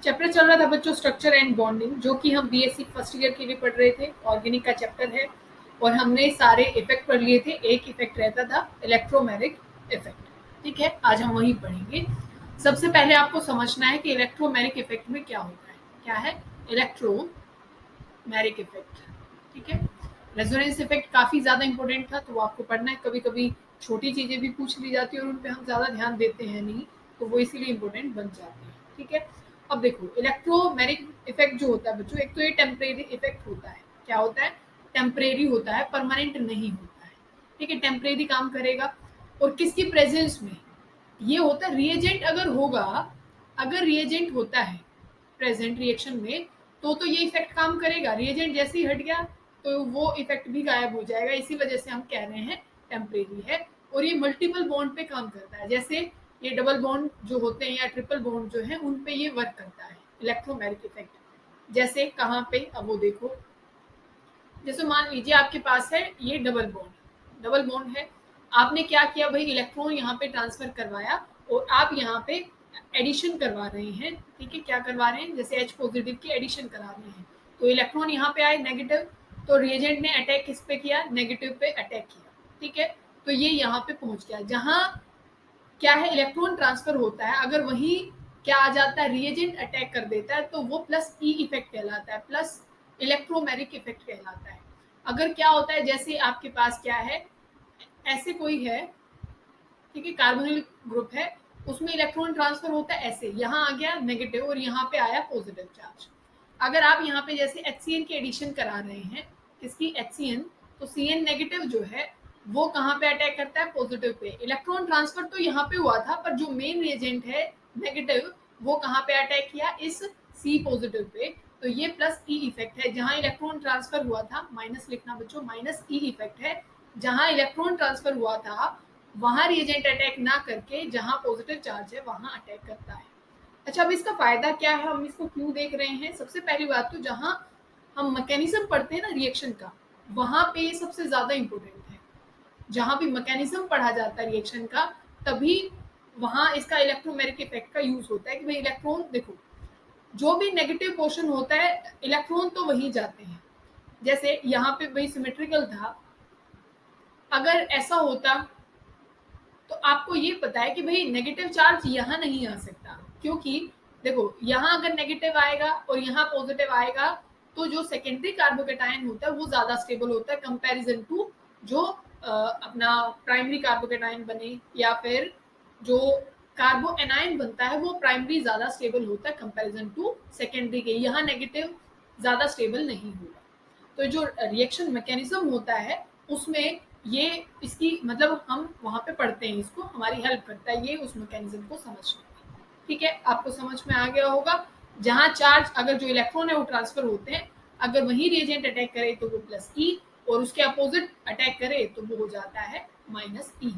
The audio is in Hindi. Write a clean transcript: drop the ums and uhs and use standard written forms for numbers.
चैप्टर चल रहा था बच्चों स्ट्रक्चर एंड बॉन्डिंग, जो कि हम बीएससी फर्स्ट ईयर के लिए पढ़ रहे थे। ऑर्गेनिक का चैप्टर है और हमने सारे इफेक्ट पढ़ लिए थे। एक इफेक्ट रहता था इलेक्ट्रोमैग्नेटिक इफेक्ट। ठीक है, आज हम वही पढ़ेंगे। सबसे पहले आपको समझना है कि इलेक्ट्रोमैग्नेटिक इफेक्ट में क्या होता है। क्या है इलेक्ट्रोमैग्नेटिक इफेक्ट? ठीक है, रेजोनेंस इफेक्ट काफी ज्यादा इंपॉर्टेंट था, तो वो आपको पढ़ना है। कभी कभी छोटी चीजें भी पूछ ली जाती है और उन पे हम ज्यादा ध्यान देते हैं नहीं, तो वो इसीलिए इंपॉर्टेंट बन जाते हैं। ठीक है, अब देखो इलेक्ट्रोमैग्नेटिक इफेक्ट जो होता है बच्चों, एक तो ये टेम्परेरी इफेक्ट होता है। क्या होता है? टेम्परेरी होता है, परमानेंट नहीं होता है। ठीक है, टेम्परेरी काम करेगा। और किसकी प्रेजेंस में ये होता है? रिएजेंट अगर होगा, अगर रिएजेंट होता है प्रेजेंट रिएक्शन में, तो ये इफेक्ट काम करेगा। रिएजेंट जैसे ही हट गया तो वो इफेक्ट भी गायब हो जाएगा। इसी वजह से हम कह रहे हैं टेम्परेरी है। और ये मल्टीपल बॉन्ड पे काम करता है, जैसे ये डबल बॉन्ड जो होते हैं या ट्रिपल बॉन्ड जो है उन पे ये वर्क करता है इलेक्ट्रोमैग्नेटिक इफेक्ट। जैसे कहाँ पे? अब वो देखो, जैसे मान लीजिए आपके पास है ये डबल बॉन्ड है। आपने क्या किया भाई? इलेक्ट्रॉन यहाँ पे ट्रांसफर करवाया और आप यहाँ पे एडिशन करवा रहे हैं। ठीक है, क्या करवा रहे हैं? जैसे H पॉजिटिव की एडिशन करा रहे हैं, तो इलेक्ट्रॉन यहाँ पे आए नेगेटिव, तो रिएजेंट ने अटैक किस पे किया? नेगेटिव पे अटैक किया। ठीक है, तो ये यहाँ पे पहुंच गया। जहाँ क्या है? इलेक्ट्रॉन ट्रांसफर होता है, अगर वही क्या आ जाता है? रिएजेंट अटैक कर देता है, तो वो प्लस ई इफेक्ट कहलाता है, प्लस इलेक्ट्रोमैग्नेटिक इफेक्ट कहलाता है। अगर क्या होता है, जैसे आपके पास क्या है, ऐसे कोई है, ठीक है, कार्बोनिल ग्रुप है, उसमें इलेक्ट्रॉन ट्रांसफर होता है ऐसे, यहाँ आ गया नेगेटिव और यहाँ पे आया पॉजिटिव चार्ज। अगर आप यहाँ पे जैसे HCN की एडिशन करा रहे हैं, इसकी HCN, तो CN नेगेटिव जो है वो कहाँ पे अटैक करता है? Positive pay. इलेक्ट्रॉन ट्रांसफर तो यहाँ पे हुआ था, पर जो मेन रिएजेंट है नेगेटिव, वो कहाँ पे अटैक किया? इस C पॉजिटिव पे। तो ये प्लस ई इफेक्ट है। जहां इलेक्ट्रॉन ट्रांसफर हुआ था, माइनस लिखना बच्चों, माइनस ई इफेक्ट है। जहां इलेक्ट्रॉन ट्रांसफर हुआ था वहां रिएजेंट अटैक ना करके जहां पॉजिटिव चार्ज है वहां अटैक करता है। अच्छा, अब इसका फायदा क्या है, हम इसको क्यों देख रहे हैं? सबसे पहली बात तो जहां हम मैकेनिज्म पढ़ते हैं ना रिएक्शन का, वहां पे ये सबसे ज्यादा इंपॉर्टेंट है। जहां भी मैकेनिज्म पढ़ा जाता है रिएक्शन का, तभी वहां इसका इलेक्ट्रोमैग्नेटिक इफेक्ट का यूज होता है कि भाई इलेक्ट्रॉन देखो, जो भी नेगेटिव पोर्शन होता है इलेक्ट्रॉन तो वहीं जाते हैं। जैसे यहाँ पे भाई सिमेट्रिकल था, अगर ऐसा होता तो आपको ये पता है कि भाई नेगेटिव चार्ज यहाँ नहीं आ सकता, क्योंकि देखो यहाँ अगर नेगेटिव आएगा और यहाँ पॉजिटिव आएगा, तो जो सेकेंडरी कार्बोकेटायन होता है वो ज्यादा स्टेबल होता है कंपैरिजन टू जो अपना प्राइमरी कार्बोकेटायन बने, या फिर जो कार्बो एनायन बनता है वो प्राइमरी ज्यादा स्टेबल होता है कंपैरिजन टू सेकेंडरी के। यहाँ नेगेटिव ज्यादा स्टेबल नहीं होगा। तो जो रिएक्शन मैकेनिज्म होता है उसमें ये इसकी मतलब हम वहां पे पढ़ते हैं, इसको हमारी हेल्प करता है ये उस मैकेनिज्म को समझने में। ठीक है, आपको समझ में आ गया होगा। जहां चार्ज अगर जो इलेक्ट्रॉन है वो ट्रांसफर होते हैं, अगर वही रिएजेंट अटैक करे तो वो प्लस ई, और उसके अपोजिट अटैक करे तो वो हो जाता है माइनस ई।